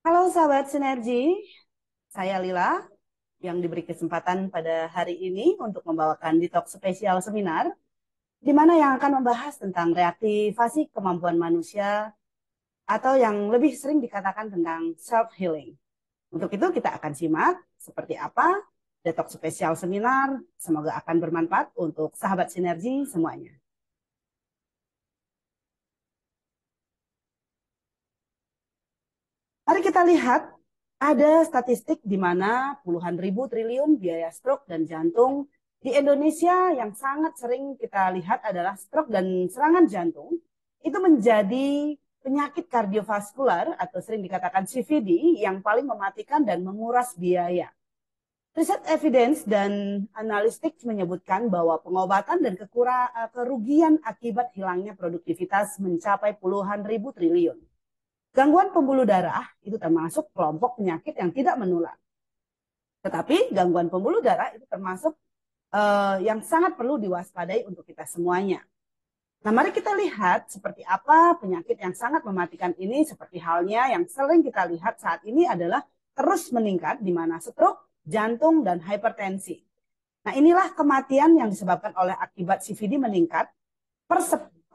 Halo sahabat Sinergi, saya Lila yang diberi kesempatan pada hari ini untuk membawakan Detox spesial seminar, di mana yang akan membahas tentang reaktivasi kemampuan manusia atau yang lebih sering dikatakan tentang self-healing. Untuk itu kita akan simak seperti apa Detox spesial seminar, semoga akan bermanfaat untuk sahabat Sinergi semuanya. Mari kita lihat ada statistik di mana puluhan ribu triliun biaya stroke dan jantung di Indonesia yang sangat sering kita lihat adalah stroke dan serangan jantung itu menjadi penyakit kardiovaskular atau sering dikatakan CVD yang paling mematikan dan menguras biaya. Riset evidence dan analistik menyebutkan bahwa pengobatan dan kerugian akibat hilangnya produktivitas mencapai puluhan ribu triliun. Gangguan pembuluh darah itu termasuk kelompok penyakit yang tidak menular. Tetapi gangguan pembuluh darah itu termasuk yang sangat perlu diwaspadai untuk kita semuanya. Nah, mari kita lihat seperti apa penyakit yang sangat mematikan ini, seperti halnya yang sering kita lihat saat ini adalah terus meningkat, di mana stroke, jantung, dan hipertensi. Nah, inilah kematian yang disebabkan oleh akibat CVD meningkat per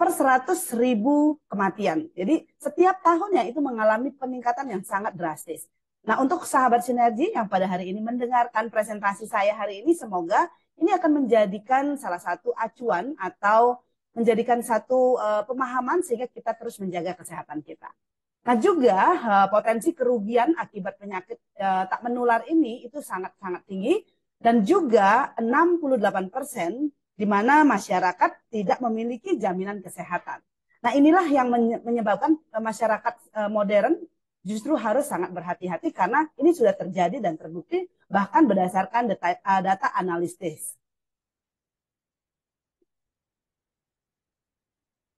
100.000 kematian. Jadi setiap tahunnya itu mengalami peningkatan yang sangat drastis. Nah, untuk sahabat Sinergi yang pada hari ini mendengarkan presentasi saya hari ini, semoga ini akan menjadikan salah satu acuan atau menjadikan satu pemahaman sehingga kita terus menjaga kesehatan kita. Nah, juga potensi kerugian akibat penyakit tak menular ini itu sangat-sangat tinggi dan juga 68% di mana masyarakat tidak memiliki jaminan kesehatan. Nah, inilah yang menyebabkan masyarakat modern justru harus sangat berhati-hati karena ini sudah terjadi dan terbukti bahkan berdasarkan data analisis.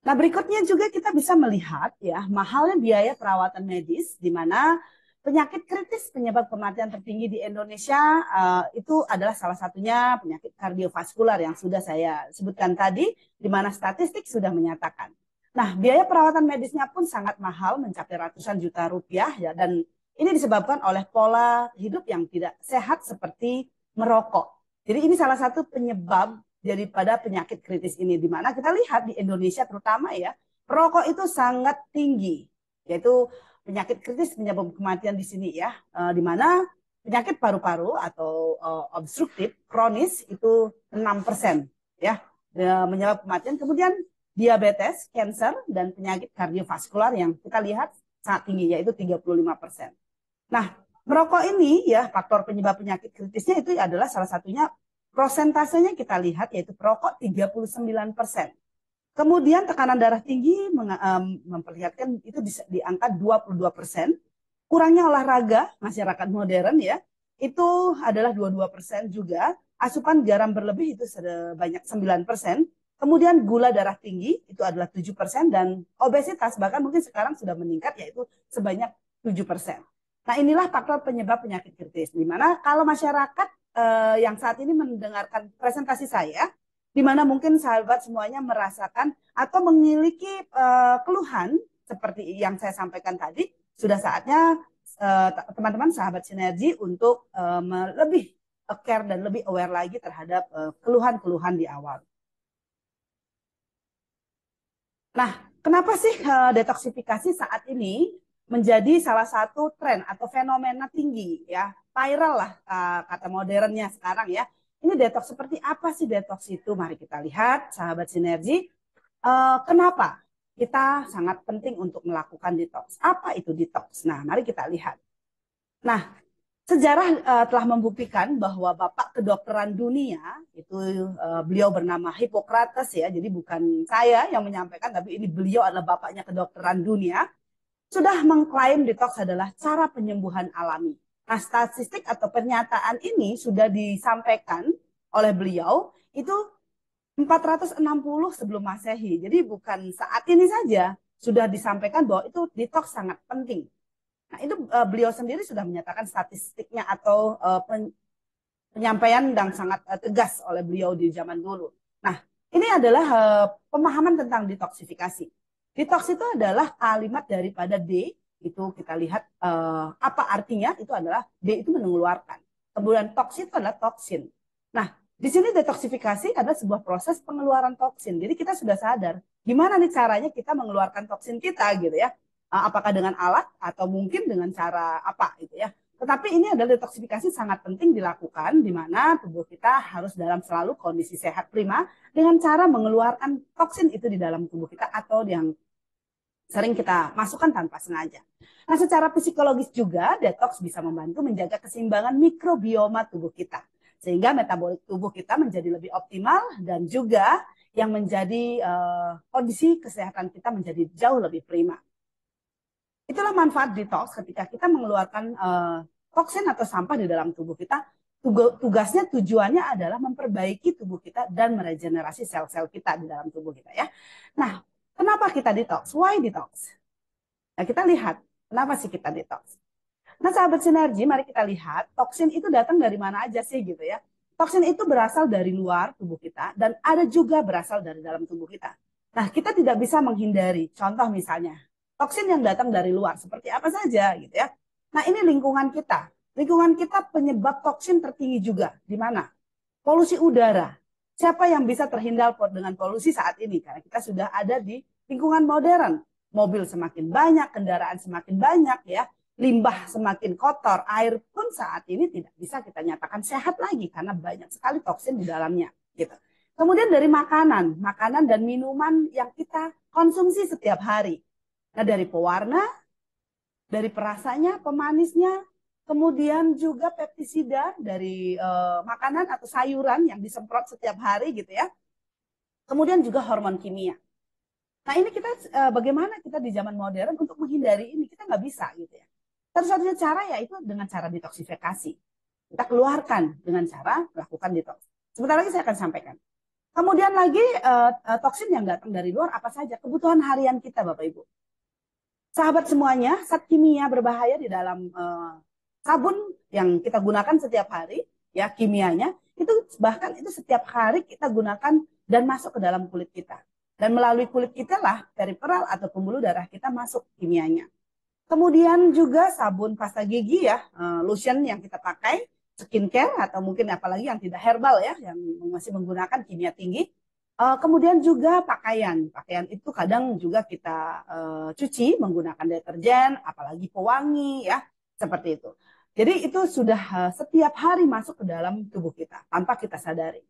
Nah, berikutnya juga kita bisa melihat ya mahalnya biaya perawatan medis di mana penyakit kritis penyebab kematian tertinggi di Indonesia itu adalah salah satunya penyakit kardiovaskular yang sudah saya sebutkan tadi di mana statistik sudah menyatakan. Nah, biaya perawatan medisnya pun sangat mahal mencapai ratusan juta rupiah ya dan ini disebabkan oleh pola hidup yang tidak sehat seperti merokok. Jadi ini salah satu penyebab daripada penyakit kritis ini di mana kita lihat di Indonesia terutama ya perokok itu sangat tinggi yaitu penyakit kritis penyebab kematian di sini ya di mana penyakit paru-paru atau obstruktif kronis itu 6% ya menyebab kematian, kemudian diabetes, kanker dan penyakit kardiovaskular yang kita lihat sangat tinggi yaitu 35%. Nah, merokok ini ya faktor penyebab penyakit kritisnya itu adalah salah satunya prosentasenya kita lihat yaitu perokok 39%. Kemudian tekanan darah tinggi memperlihatkan itu di angka 22%. Kurangnya olahraga masyarakat modern ya, itu adalah 22% juga. Asupan garam berlebih itu sebanyak 9%. Kemudian gula darah tinggi itu adalah 7% dan obesitas bahkan mungkin sekarang sudah meningkat yaitu sebanyak 7%. Nah, inilah faktor penyebab penyakit kritis. Di mana kalau masyarakat yang saat ini mendengarkan presentasi saya, di mana mungkin sahabat semuanya merasakan atau memiliki keluhan seperti yang saya sampaikan tadi, sudah saatnya teman-teman sahabat Sinergi untuk lebih care dan lebih aware lagi terhadap keluhan-keluhan di awal. Nah, kenapa sih detoksifikasi saat ini menjadi salah satu tren atau fenomena tinggi ya, viral lah kata modernnya sekarang ya. Ini detox seperti apa sih detox itu? Mari kita lihat, sahabat Sinergi. Kenapa kita sangat penting untuk melakukan detox? Apa itu detox? Nah, mari kita lihat. Nah, sejarah telah membuktikan bahwa Bapak Kedokteran Dunia itu beliau bernama Hippocrates ya, jadi bukan saya yang menyampaikan, tapi ini beliau adalah bapaknya kedokteran dunia, sudah mengklaim detox adalah cara penyembuhan alami. Nah, statistik atau pernyataan ini sudah disampaikan oleh beliau itu 460 sebelum Masehi. Jadi bukan saat ini saja sudah disampaikan bahwa itu detox sangat penting. Nah, itu beliau sendiri sudah menyatakan statistiknya atau penyampaian yang sangat tegas oleh beliau di zaman dulu. Nah, ini adalah pemahaman tentang detoksifikasi. Detox itu adalah kalimat daripada Itu kita lihat apa artinya, itu adalah D itu mengeluarkan. Kemudian toks itu adalah toksin. Nah, di sini detoksifikasi adalah sebuah proses pengeluaran toksin. Jadi kita sudah sadar gimana nih caranya kita mengeluarkan toksin kita gitu ya. Apakah dengan alat atau mungkin dengan cara apa gitu ya. Tetapi ini adalah detoksifikasi sangat penting dilakukan di mana tubuh kita harus dalam selalu kondisi sehat prima dengan cara mengeluarkan toksin itu di dalam tubuh kita atau yang sering kita masukkan tanpa sengaja. Nah, secara psikologis juga detox bisa membantu menjaga keseimbangan mikrobioma tubuh kita sehingga metabolik tubuh kita menjadi lebih optimal dan juga yang menjadi kondisi kesehatan kita menjadi jauh lebih prima. Itulah manfaat detox ketika kita mengeluarkan toksin atau sampah di dalam tubuh kita. Tugasnya, tujuannya adalah memperbaiki tubuh kita dan meregenerasi sel-sel kita di dalam tubuh kita ya. Nah, kenapa kita detox? Why detox? Nah, kita lihat kenapa sih kita detox. Nah, sahabat sinergi, mari kita lihat toksin itu datang dari mana aja sih gitu ya. Toksin itu berasal dari luar tubuh kita dan ada juga berasal dari dalam tubuh kita. Nah, kita tidak bisa menghindari. Contoh misalnya, toksin yang datang dari luar seperti apa saja gitu ya. Nah, ini lingkungan kita. Lingkungan kita penyebab toksin tertinggi juga. Di mana? Polusi udara. Siapa yang bisa terhindar dengan polusi saat ini? Karena kita sudah ada di lingkungan modern. Mobil semakin banyak, kendaraan semakin banyak ya. Limbah semakin kotor, air pun saat ini tidak bisa kita nyatakan sehat lagi karena banyak sekali toksin di dalamnya gitu. Kemudian dari makanan, makanan dan minuman yang kita konsumsi setiap hari. Nah, dari pewarna, dari perasanya, pemanisnya, kemudian juga pestisida dari makanan atau sayuran yang disemprot setiap hari gitu ya. Kemudian juga hormon kimia. Nah, ini kita bagaimana kita di zaman modern untuk menghindari ini? Kita nggak bisa gitu ya. Satu-satunya cara yaitu dengan cara detoksifikasi. Kita keluarkan dengan cara melakukan detox. Sebentar lagi saya akan sampaikan. Kemudian lagi toksin yang datang dari luar apa saja? Kebutuhan harian kita Bapak Ibu. Sahabat semuanya, zat kimia berbahaya di dalam sabun yang kita gunakan setiap hari, ya kimianya, itu bahkan itu setiap hari kita gunakan dan masuk ke dalam kulit kita. Dan melalui kulit kita lah, periferal atau pembuluh darah kita masuk kimianya. Kemudian juga sabun pasta gigi ya, lotion yang kita pakai, skincare atau mungkin apalagi yang tidak herbal ya, yang masih menggunakan kimia tinggi. Kemudian juga pakaian. Pakaian itu kadang juga kita cuci menggunakan deterjen, apalagi pewangi ya, seperti itu. Jadi itu sudah setiap hari masuk ke dalam tubuh kita tanpa kita sadari.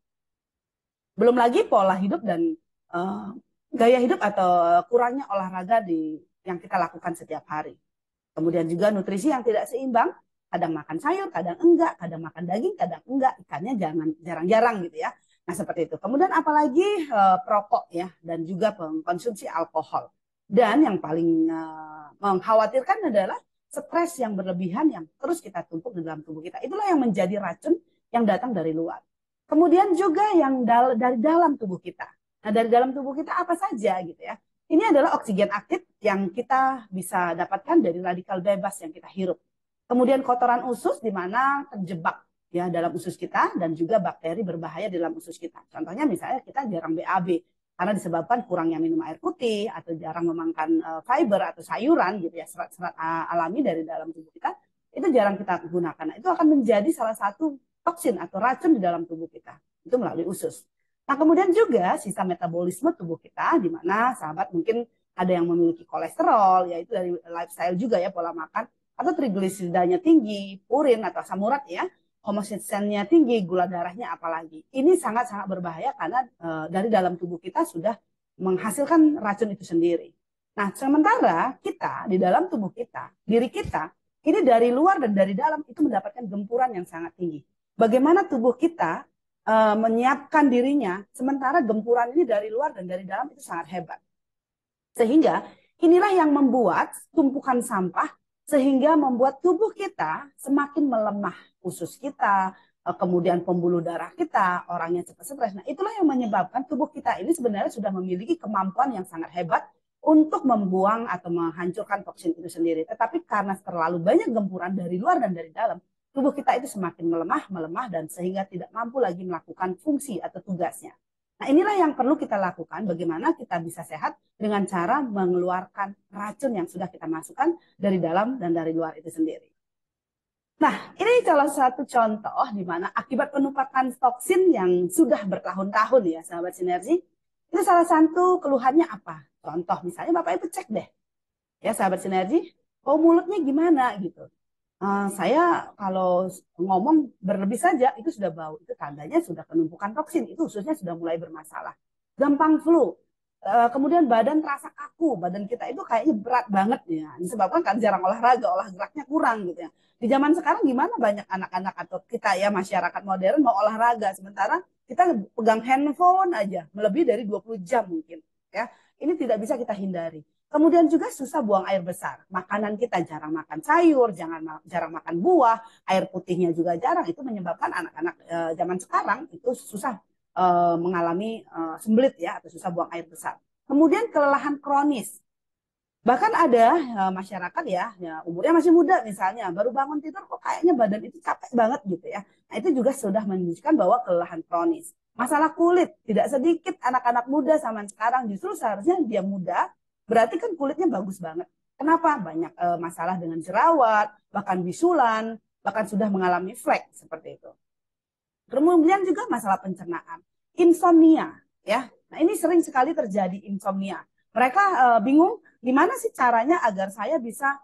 Belum lagi pola hidup dan gaya hidup atau kurangnya olahraga yang kita lakukan setiap hari. Kemudian juga nutrisi yang tidak seimbang, kadang makan sayur, kadang enggak, kadang makan daging, kadang enggak, ikannya jarang-jarang gitu ya. Nah, seperti itu. Kemudian apalagi perokok ya dan juga pengkonsumsi alkohol. Dan yang paling mengkhawatirkan adalah stres yang berlebihan yang terus kita tumpuk di dalam tubuh kita. Itulah yang menjadi racun yang datang dari luar. Kemudian juga yang dari dalam tubuh kita. Nah, dari dalam tubuh kita apa saja gitu ya. Ini adalah oksigen aktif yang kita bisa dapatkan dari radikal bebas yang kita hirup. Kemudian kotoran usus di mana terjebak ya dalam usus kita dan juga bakteri berbahaya di dalam usus kita. Contohnya misalnya kita jarang BAB karena disebabkan kurangnya minum air putih atau jarang memakan fiber atau sayuran gitu ya, serat-serat alami dari dalam tubuh kita. Itu jarang kita gunakan. Nah, itu akan menjadi salah satu toksin atau racun di dalam tubuh kita. Itu melalui usus. Nah, kemudian juga sisa metabolisme tubuh kita, di mana sahabat mungkin ada yang memiliki kolesterol, yaitu dari lifestyle juga ya, pola makan, atau trigliseridanya tinggi, purin atau asam urat ya, homocysteine-nya tinggi, gula darahnya apalagi. Ini sangat-sangat berbahaya karena dari dalam tubuh kita sudah menghasilkan racun itu sendiri. Nah, sementara kita, di dalam tubuh kita, diri kita, ini dari luar dan dari dalam itu mendapatkan gempuran yang sangat tinggi. Bagaimana tubuh kita menyiapkan dirinya, sementara gempuran ini dari luar dan dari dalam itu sangat hebat. Sehingga inilah yang membuat tumpukan sampah, sehingga membuat tubuh kita semakin melemah. Usus kita, kemudian pembuluh darah kita, orangnya cepat stres. Nah, itulah yang menyebabkan tubuh kita ini sebenarnya sudah memiliki kemampuan yang sangat hebat untuk membuang atau menghancurkan toksin itu sendiri. Tetapi karena terlalu banyak gempuran dari luar dan dari dalam, tubuh kita itu semakin melemah dan sehingga tidak mampu lagi melakukan fungsi atau tugasnya. Nah, inilah yang perlu kita lakukan, bagaimana kita bisa sehat dengan cara mengeluarkan racun yang sudah kita masukkan dari dalam dan dari luar itu sendiri. Nah, ini salah satu contoh di mana akibat penumpakan toksin yang sudah bertahun-tahun ya, sahabat sinergi, itu salah satu keluhannya apa? Contoh misalnya Bapak Ibu cek deh, ya sahabat sinergi, oh mulutnya gimana gitu. Saya kalau ngomong berlebih saja itu sudah bau, itu tandanya sudah penumpukan toksin, itu khususnya sudah mulai bermasalah. Gampang flu, kemudian badan terasa kaku, badan kita itu kayaknya berat banget ya, disebabkan kan jarang olahraga, olah geraknya kurang gitu ya. Di zaman sekarang gimana banyak anak-anak atau kita ya masyarakat modern mau olahraga, sementara kita pegang handphone aja melebihi dari 20 jam mungkin ya. Ini tidak bisa kita hindari. Kemudian juga susah buang air besar. Makanan kita jarang makan sayur, jarang makan buah, air putihnya juga jarang. Itu menyebabkan anak-anak zaman sekarang itu susah mengalami sembelit ya atau susah buang air besar. Kemudian kelelahan kronis. Bahkan ada masyarakat ya umurnya masih muda misalnya, baru bangun tidur kok kayaknya badan itu capek banget gitu ya. Nah, itu juga sudah menunjukkan bahwa kelelahan kronis. Masalah kulit, tidak sedikit anak-anak muda zaman sekarang justru seharusnya dia muda, berarti kan kulitnya bagus banget. Kenapa? Banyak masalah dengan jerawat, bahkan bisulan, bahkan sudah mengalami flek seperti itu. Kemudian juga masalah pencernaan, insomnia, ya. Nah ini sering sekali terjadi insomnia. Mereka bingung gimana sih caranya agar saya bisa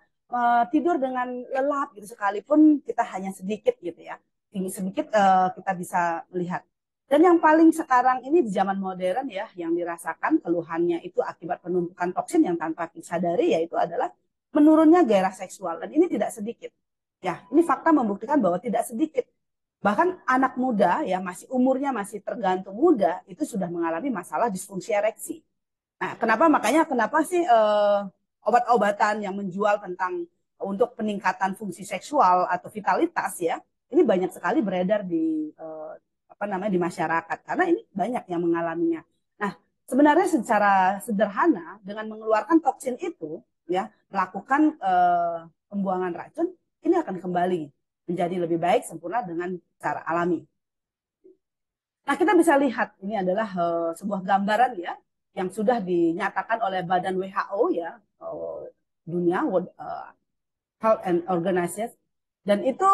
tidur dengan lelap gitu sekalipun kita hanya sedikit gitu ya. Sedikit kita bisa melihat. Dan yang paling sekarang ini di zaman modern ya yang dirasakan keluhannya itu akibat penumpukan toksin yang tanpa disadari yaitu adalah menurunnya gairah seksual dan ini tidak sedikit. Ya, ini fakta membuktikan bahwa tidak sedikit. Bahkan anak muda ya masih umurnya masih tergantung muda itu sudah mengalami masalah disfungsi ereksi. Nah, kenapa sih obat-obatan yang menjual tentang untuk peningkatan fungsi seksual atau vitalitas ya ini banyak sekali beredar di apa namanya di masyarakat karena ini banyak yang mengalaminya. Nah, sebenarnya secara sederhana dengan mengeluarkan toksin itu ya melakukan pembuangan racun ini akan kembali menjadi lebih baik sempurna dengan cara alami. Nah, kita bisa lihat ini adalah sebuah gambaran ya yang sudah dinyatakan oleh Badan WHO ya, dunia World Health and Organization dan itu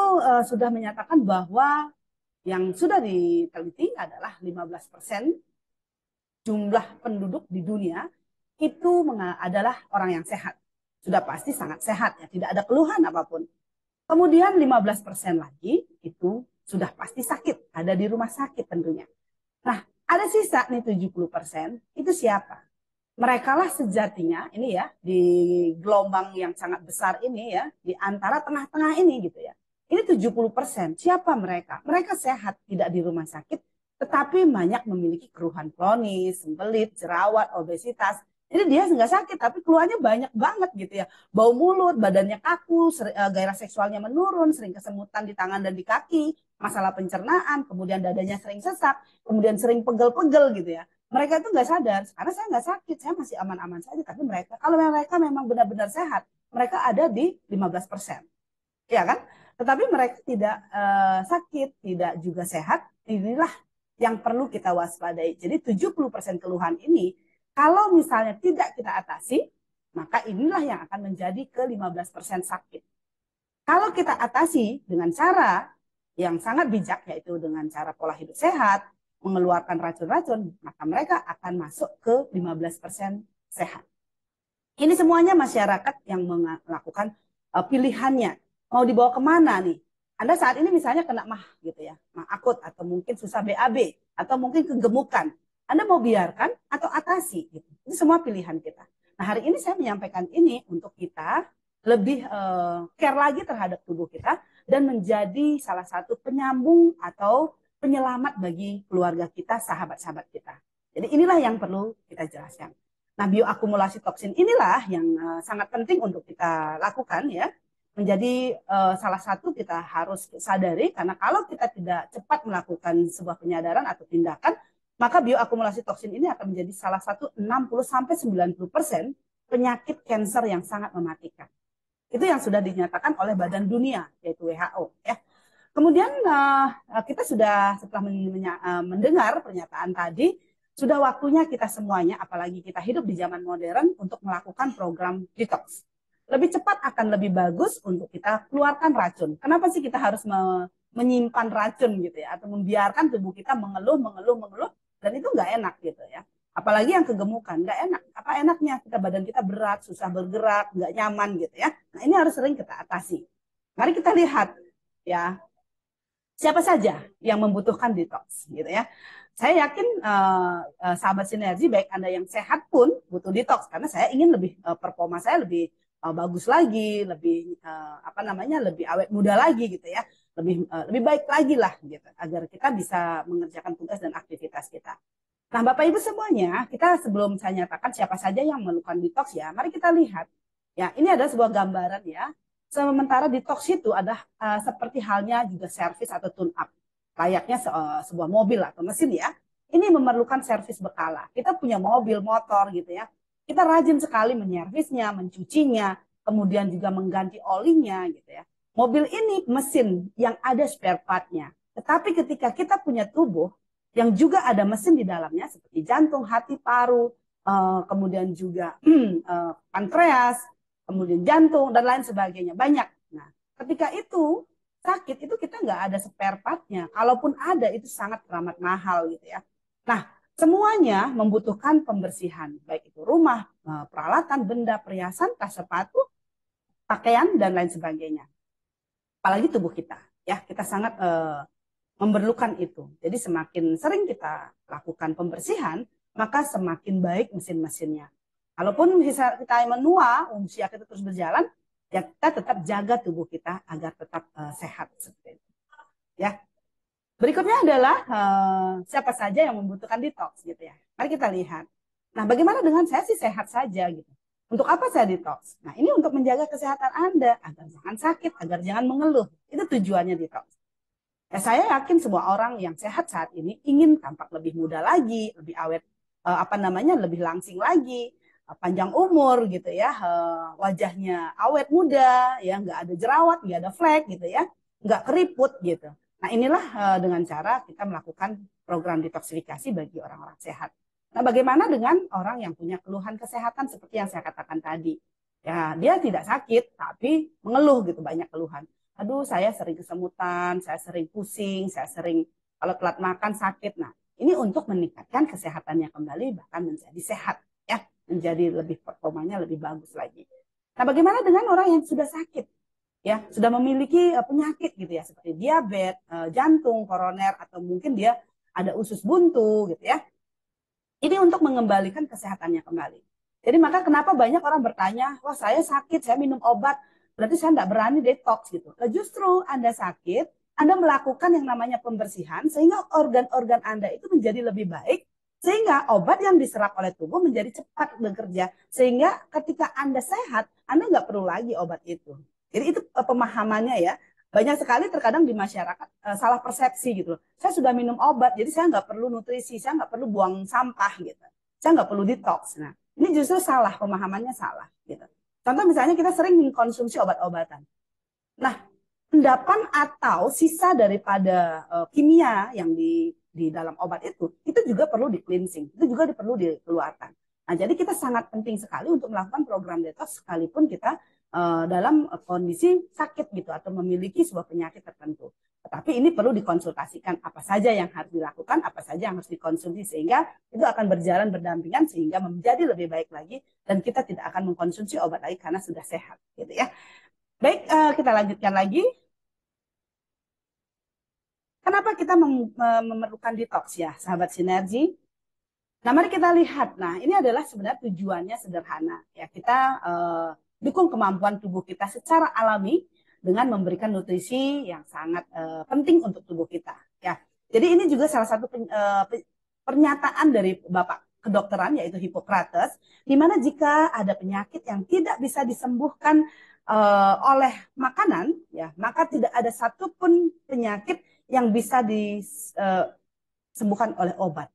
sudah menyatakan bahwa yang sudah diteliti adalah 15% jumlah penduduk di dunia itu adalah orang yang sehat. Sudah pasti sangat sehat ya, tidak ada keluhan apapun. Kemudian 15% lagi itu sudah pasti sakit, ada di rumah sakit tentunya. Nah, ada sisa nih 70%, itu siapa? Mereka lah sejatinya ini ya, di gelombang yang sangat besar ini ya, di antara tengah-tengah ini gitu ya. Ini 70%, siapa mereka? Mereka sehat, tidak di rumah sakit, tetapi banyak memiliki keluhan kronis, sembelit, jerawat, obesitas. Jadi dia nggak sakit, tapi keluhannya banyak banget gitu ya. Bau mulut, badannya kaku, gairah seksualnya menurun, sering kesemutan di tangan dan di kaki, masalah pencernaan, kemudian dadanya sering sesak, kemudian sering pegel-pegel gitu ya. Mereka itu nggak sadar, karena saya nggak sakit, saya masih aman-aman saja. Tapi mereka, kalau mereka memang benar-benar sehat, mereka ada di 15%. Ya kan? Tetapi mereka tidak sakit, tidak juga sehat. Inilah yang perlu kita waspadai. Jadi 70% keluhan ini, kalau misalnya tidak kita atasi, maka inilah yang akan menjadi ke 15% sakit. Kalau kita atasi dengan cara yang sangat bijak, yaitu dengan cara pola hidup sehat, mengeluarkan racun-racun, maka mereka akan masuk ke 15% sehat. Ini semuanya masyarakat yang melakukan pilihannya. Mau dibawa kemana nih? Anda saat ini misalnya kena mah gitu ya, mah akut atau mungkin susah BAB atau mungkin kegemukan. Anda mau biarkan atau atasi gitu. Itu semua pilihan kita. Nah, hari ini saya menyampaikan ini untuk kita lebih care lagi terhadap tubuh kita dan menjadi salah satu penyambung atau penyelamat bagi keluarga kita, sahabat-sahabat kita. Jadi inilah yang perlu kita jelaskan. Nah, bioakumulasi toksin inilah yang sangat penting untuk kita lakukan ya. Menjadi salah satu kita harus sadari karena kalau kita tidak cepat melakukan sebuah penyadaran atau tindakan, maka bioakumulasi toksin ini akan menjadi salah satu 60-90% penyakit kanker yang sangat mematikan. Itu yang sudah dinyatakan oleh Badan Dunia, yaitu WHO. Ya. Kemudian kita sudah setelah mendengar pernyataan tadi, sudah waktunya kita semuanya, apalagi kita hidup di zaman modern, untuk melakukan program detox. Lebih cepat akan lebih bagus untuk kita keluarkan racun. Kenapa sih kita harus menyimpan racun gitu ya, atau membiarkan tubuh kita mengeluh, mengeluh, mengeluh, dan itu nggak enak gitu ya. Apalagi yang kegemukan, nggak enak. Apa enaknya? Kita badan kita berat, susah bergerak, nggak nyaman gitu ya. Nah ini harus sering kita atasi. Mari kita lihat ya, siapa saja yang membutuhkan detox gitu ya. Saya yakin sahabat sinergi, baik Anda yang sehat pun butuh detox, karena saya ingin lebih performa saya lebih bagus lagi, lebih apa namanya, lebih awet muda lagi gitu ya, lebih baik lagi lah gitu, agar kita bisa mengerjakan tugas dan aktivitas kita. Nah, Bapak Ibu semuanya, kita sebelum saya nyatakan siapa saja yang memerlukan detox ya, mari kita lihat. Ya, ini adalah sebuah gambaran ya. Sementara detox itu ada seperti halnya juga servis atau tune up. Layaknya sebuah mobil atau mesin ya. Ini memerlukan servis berkala. Kita punya mobil, motor gitu ya. Kita rajin sekali menyervisnya, mencucinya, kemudian juga mengganti olinya gitu ya. Mobil ini mesin yang ada spare part-nya. Tetapi ketika kita punya tubuh yang juga ada mesin di dalamnya seperti jantung, hati, paru, kemudian juga pankreas, kemudian jantung dan lain sebagainya, banyak. Nah, ketika itu sakit itu kita nggak ada spare part-nya. Kalaupun ada itu sangat teramat mahal gitu ya. Nah, semuanya membutuhkan pembersihan, baik itu rumah, peralatan, benda, perhiasan, tas, sepatu, pakaian dan lain sebagainya. Apalagi tubuh kita, ya kita sangat memerlukan itu. Jadi semakin sering kita lakukan pembersihan, maka semakin baik mesin-mesinnya. Kalaupun bisa kita menua, usia kita terus berjalan, ya kita tetap jaga tubuh kita agar tetap sehat seperti itu. Ya. Berikutnya adalah siapa saja yang membutuhkan detox gitu ya. Mari kita lihat. Nah, bagaimana dengan saya sih sehat saja gitu. Untuk apa saya detox? Nah, ini untuk menjaga kesehatan Anda agar jangan sakit, agar jangan mengeluh. Itu tujuannya detox. Ya, saya yakin semua orang yang sehat saat ini ingin tampak lebih muda lagi, lebih awet, apa namanya, lebih langsing lagi, panjang umur gitu ya, wajahnya awet muda, ya nggak ada jerawat, nggak ada flek gitu ya, nggak keriput gitu. Nah inilah dengan cara kita melakukan program detoksifikasi bagi orang-orang sehat. Nah bagaimana dengan orang yang punya keluhan kesehatan seperti yang saya katakan tadi? Ya dia tidak sakit tapi mengeluh gitu, banyak keluhan. Aduh saya sering kesemutan, saya sering pusing, saya sering kalau telat makan sakit. Nah ini untuk meningkatkan kesehatannya kembali, bahkan menjadi sehat ya, menjadi lebih performanya lebih bagus lagi. Nah bagaimana dengan orang yang sudah sakit? Ya sudah memiliki penyakit gitu ya, seperti diabetes, jantung, koroner, atau mungkin dia ada usus buntu gitu ya. Ini untuk mengembalikan kesehatannya kembali. Jadi maka kenapa banyak orang bertanya, wah saya sakit, saya minum obat, berarti saya tidak berani detox gitu. Nah, justru Anda sakit, Anda melakukan yang namanya pembersihan, sehingga organ-organ Anda itu menjadi lebih baik, sehingga obat yang diserap oleh tubuh menjadi cepat bekerja. Sehingga ketika Anda sehat, Anda nggak perlu lagi obat itu. Jadi itu pemahamannya ya. Banyak sekali terkadang di masyarakat salah persepsi gitu loh. Saya sudah minum obat, jadi saya nggak perlu nutrisi, saya nggak perlu buang sampah gitu. Saya nggak perlu detox. Nah, ini justru salah, pemahamannya salah gitu. Contoh misalnya kita sering mengkonsumsi obat-obatan. Nah, endapan atau sisa daripada kimia yang di dalam obat itu juga perlu di cleansing, itu juga perlu dikeluarkan. Nah, jadi kita sangat penting sekali untuk melakukan program detox sekalipun kita dalam kondisi sakit gitu atau memiliki sebuah penyakit tertentu. Tetapi ini perlu dikonsultasikan apa saja yang harus dilakukan, apa saja yang harus dikonsumsi, sehingga itu akan berjalan berdampingan sehingga menjadi lebih baik lagi dan kita tidak akan mengkonsumsi obat lagi karena sudah sehat gitu ya. Baik, kita lanjutkan lagi. Kenapa kita memerlukan detox ya, sahabat sinergi? Nah, mari kita lihat. Nah, ini adalah sebenarnya tujuannya sederhana. Ya, kita dukung kemampuan tubuh kita secara alami dengan memberikan nutrisi yang sangat penting untuk tubuh kita. Ya, jadi ini juga salah satu pernyataan dari Bapak kedokteran yaitu Hippocrates, di mana jika ada penyakit yang tidak bisa disembuhkan oleh makanan, ya maka tidak ada satupun penyakit yang bisa disembuhkan oleh obat.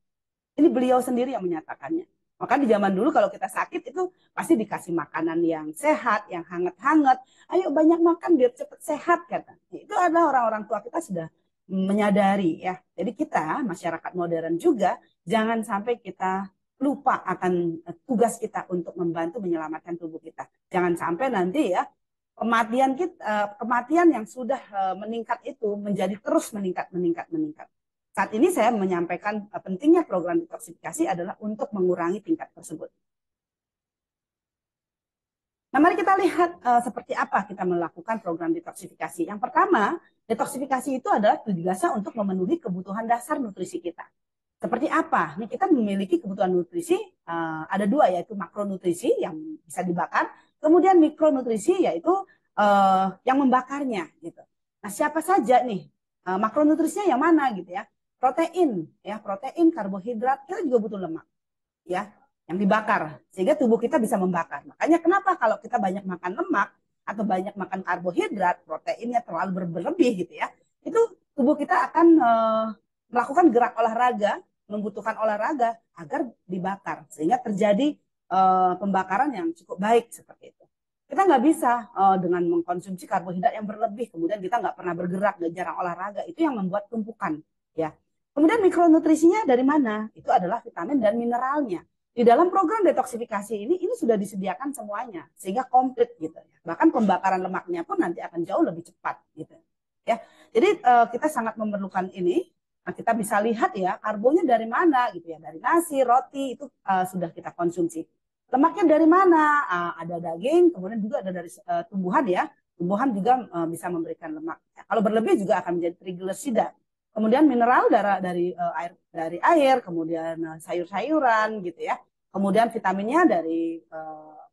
Ini beliau sendiri yang menyatakannya. Maka di zaman dulu kalau kita sakit itu pasti dikasih makanan yang sehat, yang hangat-hangat. Ayo banyak makan biar cepat sehat kata. Itu adalah orang-orang tua kita sudah menyadari ya. Jadi kita masyarakat modern juga jangan sampai kita lupa akan tugas kita untuk membantu menyelamatkan tubuh kita. Jangan sampai nanti ya kematian yang sudah meningkat itu menjadi terus meningkat. Saat ini saya menyampaikan pentingnya program detoksifikasi adalah untuk mengurangi tingkat tersebut. Nah, mari kita lihat seperti apa kita melakukan program detoksifikasi. Yang pertama, detoksifikasi itu adalah tujuannya untuk memenuhi kebutuhan dasar nutrisi kita. Seperti apa? Nih kita memiliki kebutuhan nutrisi ada dua, yaitu makronutrisi yang bisa dibakar, kemudian mikronutrisi yaitu yang membakarnya gitu. Nah, siapa saja nih makronutrisinya yang mana gitu ya? Protein, karbohidrat, kita juga butuh lemak ya, yang dibakar sehingga tubuh kita bisa membakar. Makanya kenapa kalau kita banyak makan lemak atau banyak makan karbohidrat, proteinnya terlalu berlebih gitu ya, itu tubuh kita akan melakukan gerak olahraga, membutuhkan olahraga agar dibakar sehingga terjadi pembakaran yang cukup baik seperti itu. Kita nggak bisa dengan mengkonsumsi karbohidrat yang berlebih, kemudian kita nggak pernah bergerak, jarang olahraga, itu yang membuat tumpukan ya. Kemudian mikronutrisinya dari mana? Itu adalah vitamin dan mineralnya. Di dalam program detoksifikasi ini sudah disediakan semuanya sehingga komplit gitu ya. Bahkan pembakaran lemaknya pun nanti akan jauh lebih cepat gitu ya. Jadi kita sangat memerlukan ini. Nah, kita bisa lihat ya karbonnya dari mana gitu ya, dari nasi, roti itu sudah kita konsumsi. Lemaknya dari mana? Ada daging, kemudian juga ada dari tumbuhan ya. Tumbuhan juga bisa memberikan lemak. Ya, kalau berlebih juga akan menjadi trigliserida. Kemudian mineral dari air, kemudian sayur-sayuran gitu ya. Kemudian vitaminnya dari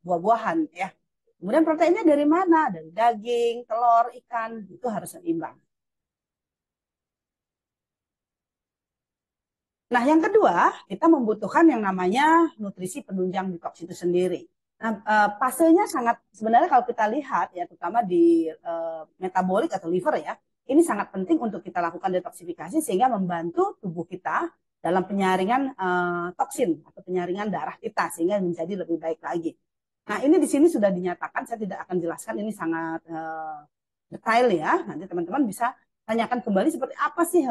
buah-buahan ya. Kemudian proteinnya dari mana? Dari daging, telur, ikan, itu harus seimbang. Nah, yang kedua, kita membutuhkan yang namanya nutrisi penunjang detoks itu sendiri. Nah, fasenya sangat sebenarnya kalau kita lihat ya, terutama di metabolik atau liver ya, ini sangat penting untuk kita lakukan detoksifikasi sehingga membantu tubuh kita dalam penyaringan toksin atau penyaringan darah kita sehingga menjadi lebih baik lagi. Nah, ini di sini sudah dinyatakan, saya tidak akan jelaskan, ini sangat detail ya. Nanti teman-teman bisa tanyakan kembali seperti apa sih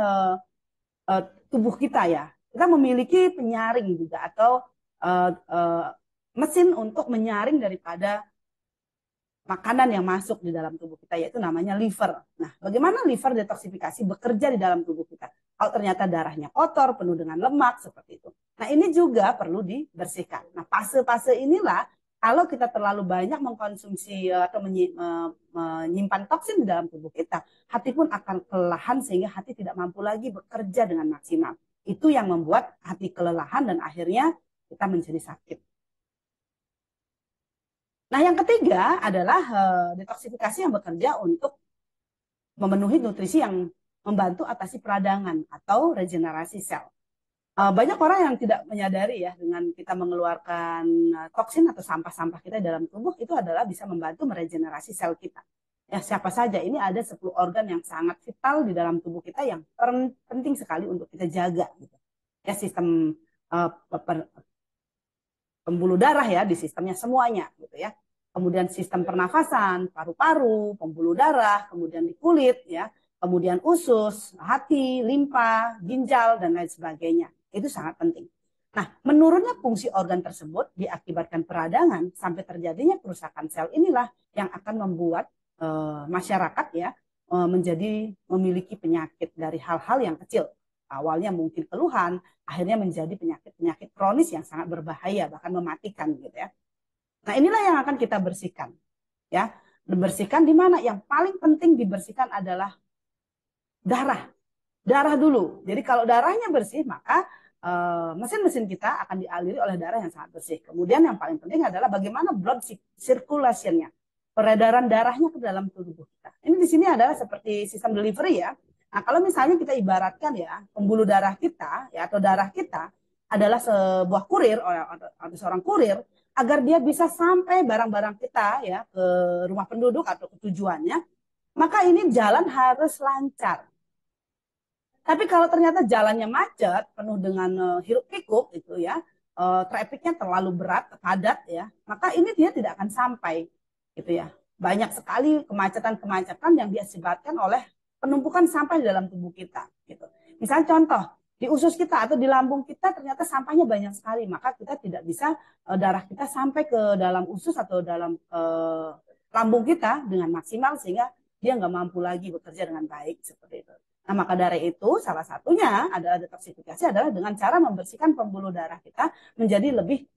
tubuh kita ya. Kita memiliki penyaring juga atau mesin untuk menyaring daripada makanan yang masuk di dalam tubuh kita, yaitu namanya liver. Nah, bagaimana liver detoksifikasi bekerja di dalam tubuh kita? Kalau ternyata darahnya kotor, penuh dengan lemak, seperti itu. Nah, ini juga perlu dibersihkan. Nah, fase-fase inilah kalau kita terlalu banyak mengkonsumsi atau menyimpan toksin di dalam tubuh kita, hati pun akan kelelahan sehingga hati tidak mampu lagi bekerja dengan maksimal. Itu yang membuat hati kelelahan dan akhirnya kita menjadi sakit. Nah, yang ketiga adalah detoksifikasi yang bekerja untuk memenuhi nutrisi yang membantu atasi peradangan atau regenerasi sel. Banyak orang yang tidak menyadari ya, dengan kita mengeluarkan toksin atau sampah-sampah kita dalam tubuh itu adalah bisa membantu meregenerasi sel kita. Ya, siapa saja, ini ada 10 organ yang sangat vital di dalam tubuh kita yang penting sekali untuk kita jaga gitu. Ya, sistem pembuluh darah ya, di sistemnya semuanya gitu ya. Kemudian sistem pernafasan, paru-paru, pembuluh darah, kemudian di kulit ya, kemudian usus, hati, limpa, ginjal dan lain sebagainya. Itu sangat penting. Nah, menurunnya fungsi organ tersebut diakibatkan peradangan sampai terjadinya kerusakan sel inilah yang akan membuat masyarakat ya menjadi memiliki penyakit dari hal-hal yang kecil. Awalnya mungkin keluhan, akhirnya menjadi penyakit-penyakit kronis yang sangat berbahaya, bahkan mematikan gitu ya. Nah, inilah yang akan kita bersihkan. Ya, dibersihkan di mana? Yang paling penting dibersihkan adalah darah. Darah dulu. Jadi kalau darahnya bersih, maka mesin-mesin kita akan dialiri oleh darah yang sangat bersih. Kemudian yang paling penting adalah bagaimana blood circulation-nya, peredaran darahnya ke dalam tubuh kita. Ini di sini adalah seperti sistem delivery ya. Nah, kalau misalnya kita ibaratkan ya, pembuluh darah kita ya atau darah kita adalah sebuah kurir atau seorang kurir, agar dia bisa sampai barang-barang kita ya ke rumah penduduk atau ke tujuannya, maka ini jalan harus lancar. Tapi kalau ternyata jalannya macet, penuh dengan hiruk pikuk itu ya, trafficnya terlalu berat, padat ya, maka ini dia tidak akan sampai gitu ya. Banyak sekali kemacetan-kemacetan yang diakibatkan oleh penumpukan sampah di dalam tubuh kita gitu. Misalnya contoh di usus kita atau di lambung kita ternyata sampahnya banyak sekali, maka kita tidak bisa darah kita sampai ke dalam usus atau dalam lambung kita dengan maksimal sehingga dia nggak mampu lagi bekerja dengan baik seperti itu. Nah, maka dari itu salah satunya adalah detoksifikasi adalah dengan cara membersihkan pembuluh darah kita menjadi lebih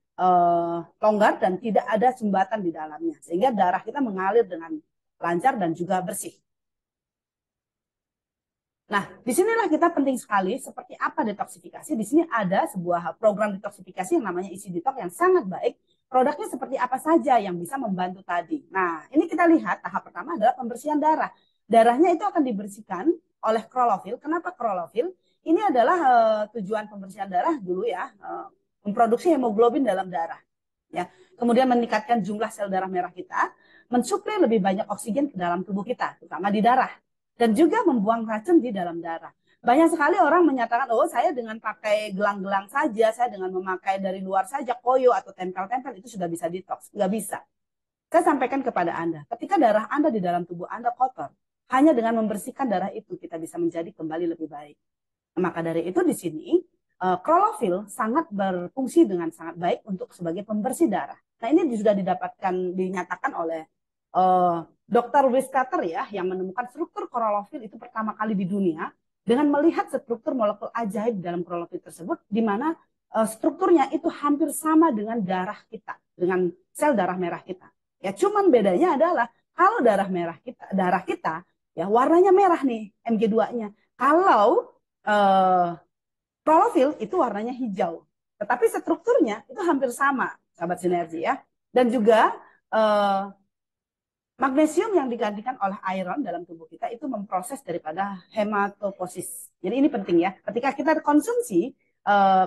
longgar dan tidak ada sumbatan di dalamnya sehingga darah kita mengalir dengan lancar dan juga bersih. Nah, disinilah kita penting sekali seperti apa detoksifikasi. Di sini ada sebuah program detoksifikasi yang namanya Easy Detox yang sangat baik. Produknya seperti apa saja yang bisa membantu tadi. Nah, ini kita lihat tahap pertama adalah pembersihan darah. Darahnya itu akan dibersihkan oleh klorofil. Kenapa klorofil? Ini adalah tujuan pembersihan darah dulu ya, memproduksi hemoglobin dalam darah. Ya, kemudian meningkatkan jumlah sel darah merah kita, mensuplai lebih banyak oksigen ke dalam tubuh kita, terutama di darah dan juga membuang racun di dalam darah. Banyak sekali orang menyatakan, oh saya dengan pakai gelang-gelang saja, saya dengan memakai dari luar saja, koyo atau tempel-tempel itu sudah bisa detox. Nggak bisa. Saya sampaikan kepada Anda, ketika darah Anda di dalam tubuh Anda kotor, hanya dengan membersihkan darah itu kita bisa menjadi kembali lebih baik. Maka dari itu di sini, klorofil sangat berfungsi dengan sangat baik untuk sebagai pembersih darah. Nah ini sudah dinyatakan oleh Dr. Whiskater ya, yang menemukan struktur klorofil itu pertama kali di dunia dengan melihat struktur molekul ajaib dalam klorofil tersebut, di mana strukturnya itu hampir sama dengan darah kita, dengan sel darah merah kita. Ya, cuman bedanya adalah kalau darah kita ya warnanya merah nih Mg2-nya. Kalau klorofil itu warnanya hijau, tetapi strukturnya itu hampir sama, sahabat sinergi ya. Dan juga magnesium yang digantikan oleh iron dalam tubuh kita itu memproses daripada hematopoiesis. Jadi ini penting ya. Ketika kita konsumsi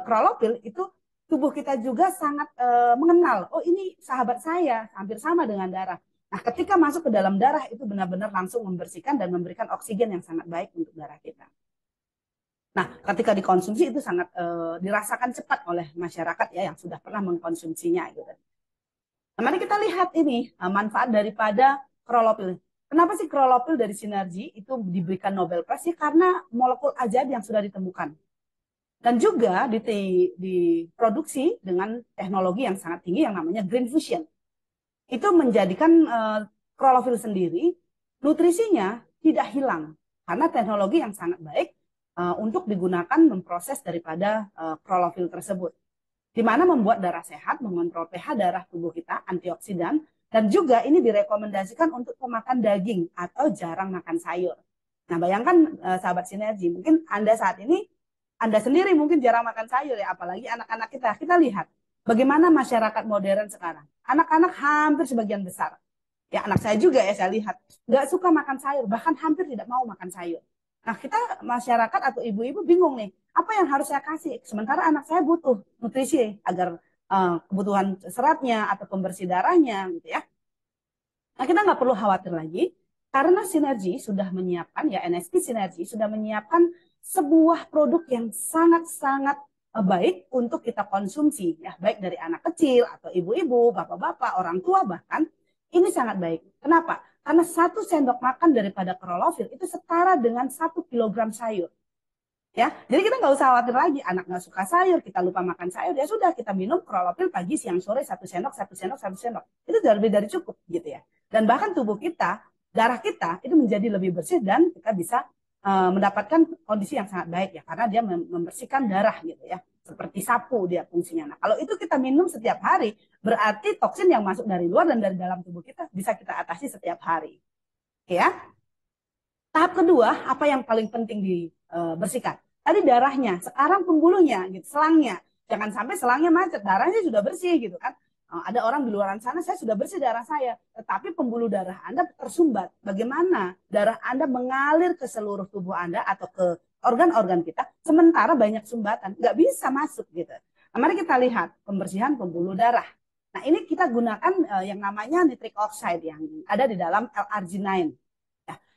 klorofil itu tubuh kita juga sangat mengenal. Oh ini sahabat saya, hampir sama dengan darah. Nah ketika masuk ke dalam darah itu benar-benar langsung membersihkan dan memberikan oksigen yang sangat baik untuk darah kita. Nah ketika dikonsumsi itu sangat dirasakan cepat oleh masyarakat ya yang sudah pernah mengkonsumsinya gitu. Nah, mari kita lihat ini manfaat daripada klorofil. Kenapa sih klorofil dari sinergi itu diberikan Nobel Prize? Ya, karena molekul ajaib yang sudah ditemukan. Dan juga diproduksi dengan teknologi yang sangat tinggi yang namanya green fusion. Itu menjadikan klorofil sendiri nutrisinya tidak hilang. Karena teknologi yang sangat baik untuk digunakan memproses daripada klorofil tersebut. Di mana membuat darah sehat, mengontrol pH darah tubuh kita, antioksidan, dan juga ini direkomendasikan untuk pemakan daging atau jarang makan sayur. Nah, bayangkan sahabat sinergi, mungkin Anda saat ini, Anda sendiri mungkin jarang makan sayur ya, apalagi anak-anak kita. Kita lihat bagaimana masyarakat modern sekarang. Anak-anak hampir sebagian besar. Ya, anak saya juga ya, saya lihat. Nggak suka makan sayur, bahkan hampir tidak mau makan sayur. Nah, kita masyarakat atau ibu-ibu bingung nih, apa yang harus saya kasih? Sementara anak saya butuh nutrisi agar kebutuhan seratnya atau pembersih darahnya gitu ya. Nah, kita nggak perlu khawatir lagi karena Sinergi sudah menyiapkan ya NSP Sinergi sudah menyiapkan sebuah produk yang sangat-sangat baik untuk kita konsumsi ya, baik dari anak kecil atau ibu-ibu, bapak-bapak, orang tua bahkan ini sangat baik. Kenapa? Karena 1 sendok makan daripada klorofil itu setara dengan 1 kilogram sayur. Ya, jadi kita nggak usah khawatir lagi, anak nggak suka sayur, kita lupa makan sayur, ya sudah kita minum klorofil pagi, siang, sore 1 sendok, 1 sendok, 1 sendok. Itu sudah lebih dari cukup gitu ya. Dan bahkan tubuh kita, darah kita itu menjadi lebih bersih dan kita bisa mendapatkan kondisi yang sangat baik ya, karena dia membersihkan darah gitu ya. Seperti sapu dia fungsinya. Nah, kalau itu kita minum setiap hari, berarti toksin yang masuk dari luar dan dari dalam tubuh kita bisa kita atasi setiap hari. Ya. Tahap kedua, apa yang paling penting dibersihkan? Tadi darahnya, sekarang pembuluhnya, gitu, selangnya. Jangan sampai selangnya macet, darahnya sudah bersih gitu kan. Ada orang di luar sana, saya sudah bersih darah saya, tetapi pembuluh darah Anda tersumbat. Bagaimana darah Anda mengalir ke seluruh tubuh Anda atau ke organ-organ kita, sementara banyak sumbatan, nggak bisa masuk gitu. Nah, mari kita lihat pembersihan pembuluh darah. Nah, ini kita gunakan yang namanya nitric oxide yang ada di dalam L-arginine.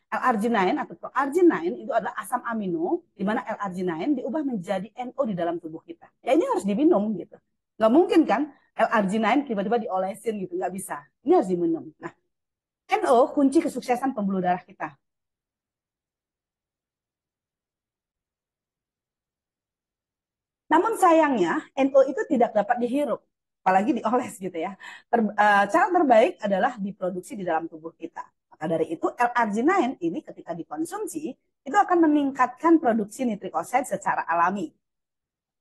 L-arginine atau proarginine itu adalah asam amino, di mana L-arginine diubah menjadi NO di dalam tubuh kita. Ya ini harus diminum gitu. Nggak mungkin kan L-arginine tiba-tiba diolesin gitu, nggak bisa. Ini harus diminum. Nah, NO kunci kesuksesan pembuluh darah kita. Namun sayangnya NO itu tidak dapat dihirup, apalagi dioles gitu ya. Cara terbaik adalah diproduksi di dalam tubuh kita. Maka dari itu L-arginine ini ketika dikonsumsi itu akan meningkatkan produksi nitric oxide secara alami.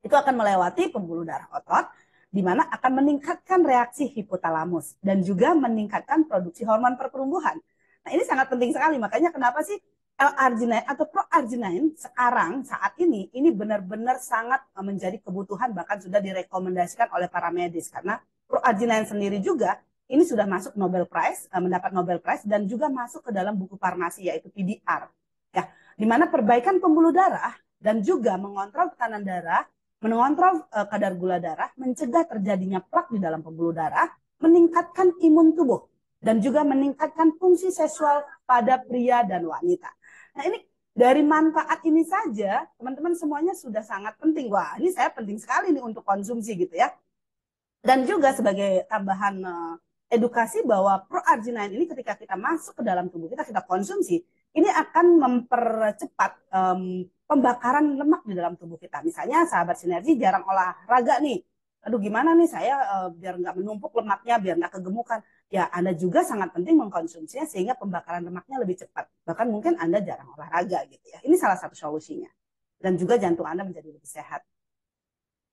Itu akan melewati pembuluh darah otot, di mana akan meningkatkan reaksi hipotalamus dan juga meningkatkan produksi hormon pertumbuhan. Nah, ini sangat penting sekali. Makanya kenapa sih L-arginine atau proarginine sekarang saat ini benar-benar sangat menjadi kebutuhan, bahkan sudah direkomendasikan oleh para medis, karena proarginine sendiri juga ini sudah masuk Nobel Prize, mendapat Nobel Prize, dan juga masuk ke dalam buku farmasi yaitu PDR, ya, di mana perbaikan pembuluh darah dan juga mengontrol tekanan darah, mengontrol kadar gula darah, mencegah terjadinya plak di dalam pembuluh darah, meningkatkan imun tubuh, dan juga meningkatkan fungsi seksual pada pria dan wanita. Nah, ini dari manfaat ini saja, teman-teman semuanya sudah sangat penting. Wah, ini saya penting sekali nih untuk konsumsi gitu ya. Dan juga sebagai tambahan edukasi bahwa proarginine ini ketika kita masuk ke dalam tubuh kita, kita konsumsi, ini akan mempercepat pembakaran lemak di dalam tubuh kita. Misalnya sahabat sinergi jarang olahraga nih. Aduh gimana nih saya biar nggak menumpuk lemaknya, biar nggak kegemukan. Ya Anda juga sangat penting mengkonsumsinya sehingga pembakaran lemaknya lebih cepat. Bahkan mungkin Anda jarang olahraga gitu ya. Ini salah satu solusinya. Dan juga jantung Anda menjadi lebih sehat.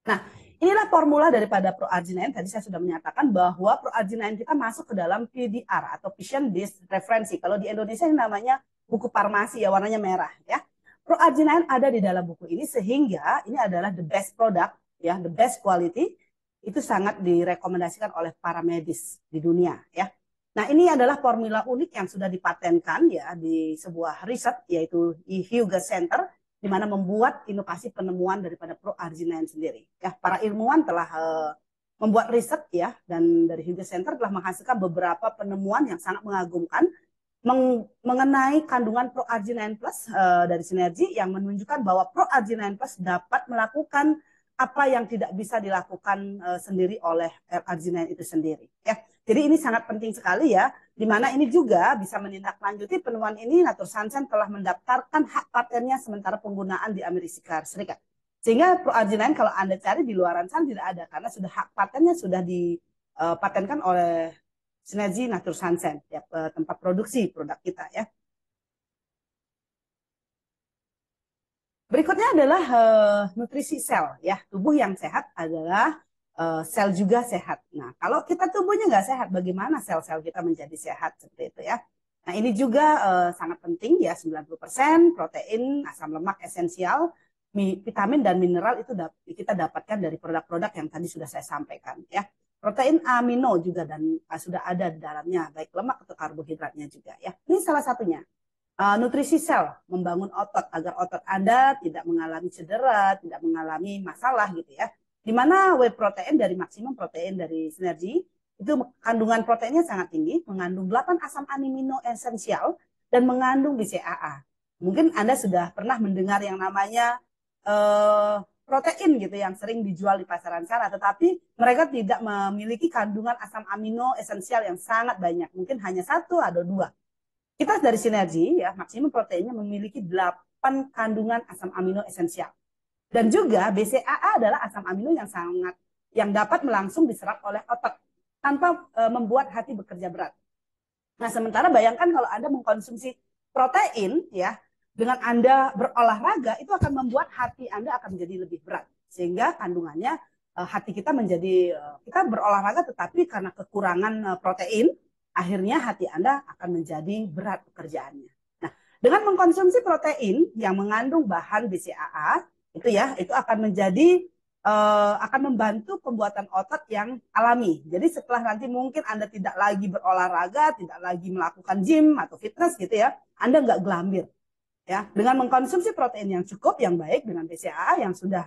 Nah, inilah formula daripada proarginine. Tadi saya sudah menyatakan bahwa proarginine kita masuk ke dalam PDR atau Patient Based Reference. Kalau di Indonesia ini namanya buku farmasi ya, warnanya merah ya. Proarginine ada di dalam buku ini sehingga ini adalah the best product ya, the best quality. Itu sangat direkomendasikan oleh para medis di dunia ya. Nah, ini adalah formula unik yang sudah dipatenkan ya di sebuah riset yaitu di Hughes Center, di mana membuat inovasi penemuan daripada proarginine sendiri. Ya, para ilmuwan telah membuat riset ya, dan dari Hughes Center telah menghasilkan beberapa penemuan yang sangat mengagumkan mengenai kandungan proarginine plus dari sinergi yang menunjukkan bahwa proarginine plus dapat melakukan apa yang tidak bisa dilakukan sendiri oleh arginine itu sendiri. Ya, jadi ini sangat penting sekali ya, di mana ini juga bisa menindaklanjuti penemuan ini. Natursansen telah mendaftarkan hak patennya sementara penggunaan di Amerika Serikat. Sehingga proarginine kalau Anda cari di luaran sana tidak ada, karena sudah hak patennya sudah dipatenkan oleh Sinergi Natursansen, ya, tempat produksi produk kita ya. Berikutnya adalah nutrisi sel ya. Tubuh yang sehat adalah sel juga sehat. Nah, kalau kita tubuhnya nggak sehat, bagaimana sel-sel kita menjadi sehat seperti itu ya. Nah, ini juga sangat penting ya, 90% protein, asam lemak esensial, vitamin dan mineral itu kita dapatkan dari produk-produk yang tadi sudah saya sampaikan ya. Protein amino juga dan sudah ada di dalamnya, baik lemak atau karbohidratnya juga ya. Ini salah satunya. Nutrisi sel, membangun otot agar otot Anda tidak mengalami cedera, tidak mengalami masalah gitu ya. Di mana whey protein dari maksimum protein dari sinergi itu kandungan proteinnya sangat tinggi, mengandung 8 asam amino esensial dan mengandung BCAA. Mungkin Anda sudah pernah mendengar yang namanya protein gitu yang sering dijual di pasaran sana, tetapi mereka tidak memiliki kandungan asam amino esensial yang sangat banyak, mungkin hanya 1 atau 2. Kita dari sinergi ya, maksimum proteinnya memiliki 8 kandungan asam amino esensial. Dan juga BCAA adalah asam amino yang dapat langsung diserap oleh otot tanpa membuat hati bekerja berat. Nah, sementara bayangkan kalau Anda mengkonsumsi protein ya, dengan Anda berolahraga itu akan membuat hati Anda akan menjadi lebih berat. Sehingga kandungannya hati kita menjadi kita berolahraga tetapi karena kekurangan protein, akhirnya hati Anda akan menjadi berat pekerjaannya. Nah, dengan mengkonsumsi protein yang mengandung bahan BCAA, itu akan menjadi akan membantu pembuatan otot yang alami. Jadi setelah nanti mungkin Anda tidak lagi berolahraga, tidak lagi melakukan gym atau fitness gitu ya, Anda nggak gelambir. Ya, dengan mengkonsumsi protein yang cukup, yang baik dengan BCAA yang sudah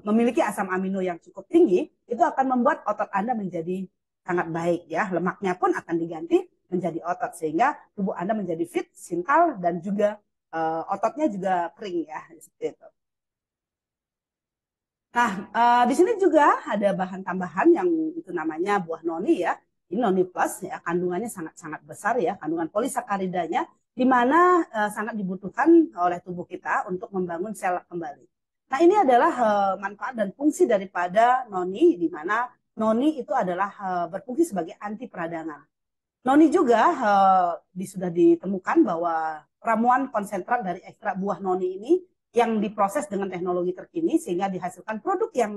memiliki asam amino yang cukup tinggi, itu akan membuat otot Anda menjadi sangat baik ya. Lemaknya pun akan diganti menjadi otot sehingga tubuh Anda menjadi fit, sintal dan juga ototnya juga kering ya, seperti itu. Nah, di sini juga ada bahan tambahan yang itu namanya buah noni ya. Ini noni plus ya, kandungannya sangat-sangat besar ya, kandungan polisakaridanya di mana sangat dibutuhkan oleh tubuh kita untuk membangun sel kembali. Nah, ini adalah manfaat dan fungsi daripada noni, di mana noni itu adalah berfungsi sebagai anti peradangan. Noni juga sudah ditemukan bahwa ramuan konsentrat dari ekstrak buah noni ini yang diproses dengan teknologi terkini sehingga dihasilkan produk yang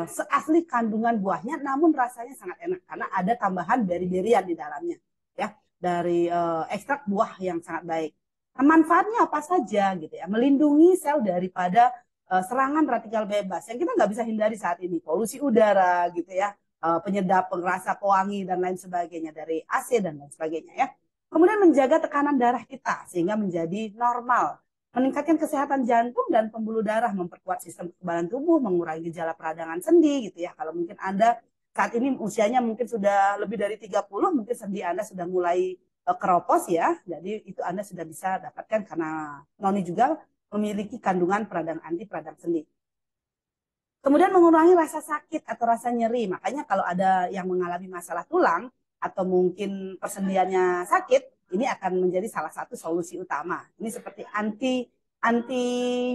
seasli kandungan buahnya, namun rasanya sangat enak karena ada tambahan beri-berian di dalamnya, ya, dari ekstrak buah yang sangat baik. Nah, manfaatnya apa saja gitu ya? Melindungi sel daripada serangan radikal bebas yang kita nggak bisa hindari saat ini, polusi udara gitu ya, penyedap, pengerasa, pewangi dan lain sebagainya dari AC dan lain sebagainya ya. Kemudian menjaga tekanan darah kita sehingga menjadi normal, meningkatkan kesehatan jantung dan pembuluh darah, memperkuat sistem kekebalan tubuh, mengurangi gejala peradangan sendi gitu ya. Kalau mungkin Anda saat ini usianya mungkin sudah lebih dari 30, mungkin sendi Anda sudah mulai keropos ya. Jadi itu Anda sudah bisa dapatkan karena noni juga memiliki kandungan peradang anti peradang sendi. Kemudian mengurangi rasa sakit atau rasa nyeri. Makanya kalau ada yang mengalami masalah tulang atau mungkin persendiannya sakit, ini akan menjadi salah satu solusi utama. Ini seperti anti anti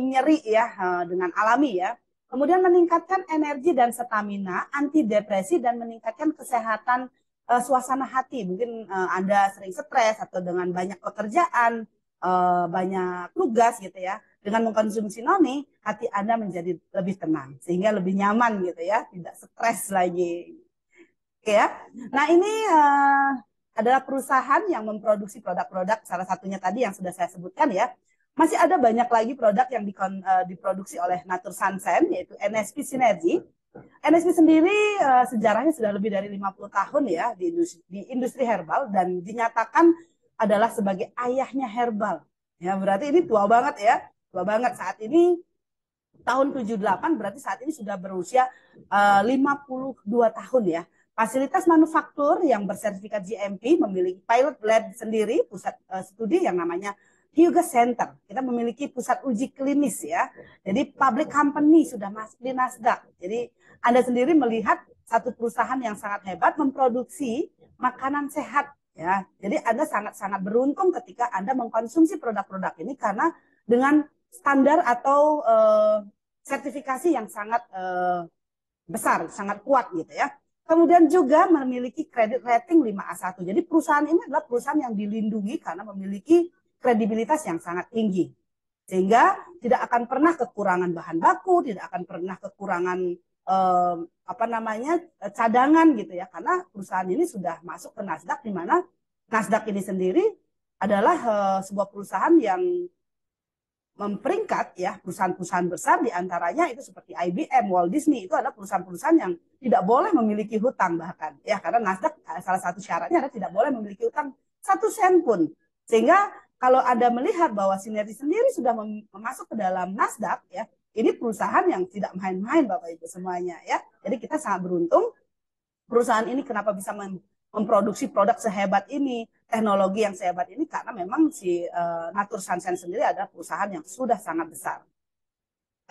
nyeri ya, dengan alami ya. Kemudian meningkatkan energi dan stamina, anti depresi dan meningkatkan kesehatan suasana hati. Mungkin Anda sering stres atau dengan banyak pekerjaan, banyak tugas gitu ya. Dengan mengkonsumsi noni, hati Anda menjadi lebih tenang, sehingga lebih nyaman gitu ya, tidak stres lagi. Oke ya. Nah ini adalah perusahaan yang memproduksi produk-produk, salah satunya tadi yang sudah saya sebutkan ya. Masih ada banyak lagi produk yang diproduksi oleh Natur Sunshine, yaitu NSP Synergy. NSP sendiri sejarahnya sudah lebih dari 50 tahun ya di industri herbal dan dinyatakan adalah sebagai ayahnya herbal. Ya, berarti ini tua banget ya. Tua banget saat ini tahun 78 berarti saat ini sudah berusia 52 tahun ya. Fasilitas manufaktur yang bersertifikat GMP memiliki pilot lab sendiri, pusat studi yang namanya Hyuga Center. Kita memiliki pusat uji klinis ya. Jadi public company sudah masuk di Nasdaq. Jadi Anda sendiri melihat satu perusahaan yang sangat hebat memproduksi makanan sehat ya. Jadi Anda sangat-sangat beruntung ketika Anda mengkonsumsi produk-produk ini karena dengan standar atau sertifikasi yang sangat besar, sangat kuat gitu ya. Kemudian juga memiliki kredit rating 5A1. Jadi perusahaan ini adalah perusahaan yang dilindungi karena memiliki kredibilitas yang sangat tinggi. Sehingga tidak akan pernah kekurangan bahan baku, tidak akan pernah kekurangan cadangan gitu ya. Karena perusahaan ini sudah masuk ke Nasdaq, di mana Nasdaq ini sendiri adalah sebuah perusahaan yang memperingkat ya perusahaan-perusahaan besar diantaranya itu seperti IBM, Walt Disney itu adalah perusahaan-perusahaan yang tidak boleh memiliki hutang bahkan ya karena Nasdaq salah satu syaratnya adalah tidak boleh memiliki hutang 1 sen pun sehingga kalau Anda melihat bahwa Sinergi sendiri sudah masuk ke dalam Nasdaq ya ini perusahaan yang tidak main-main Bapak Ibu semuanya ya jadi kita sangat beruntung perusahaan ini kenapa bisa memproduksi produk sehebat ini, teknologi yang sehebat ini karena memang si Natur Sunshine sendiri adalah perusahaan yang sudah sangat besar.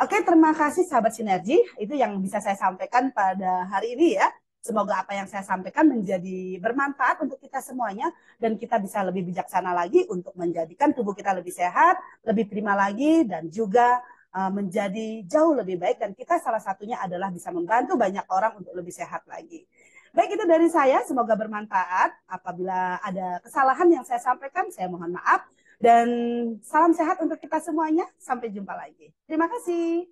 Oke, terima kasih sahabat Sinergi. Itu yang bisa saya sampaikan pada hari ini ya. Semoga apa yang saya sampaikan menjadi bermanfaat untuk kita semuanya dan kita bisa lebih bijaksana lagi untuk menjadikan tubuh kita lebih sehat, lebih prima lagi dan juga menjadi jauh lebih baik dan kita salah satunya adalah bisa membantu banyak orang untuk lebih sehat lagi. Baik itu dari saya, semoga bermanfaat. Apabila ada kesalahan yang saya sampaikan, saya mohon maaf. Dan salam sehat untuk kita semuanya. Sampai jumpa lagi. Terima kasih.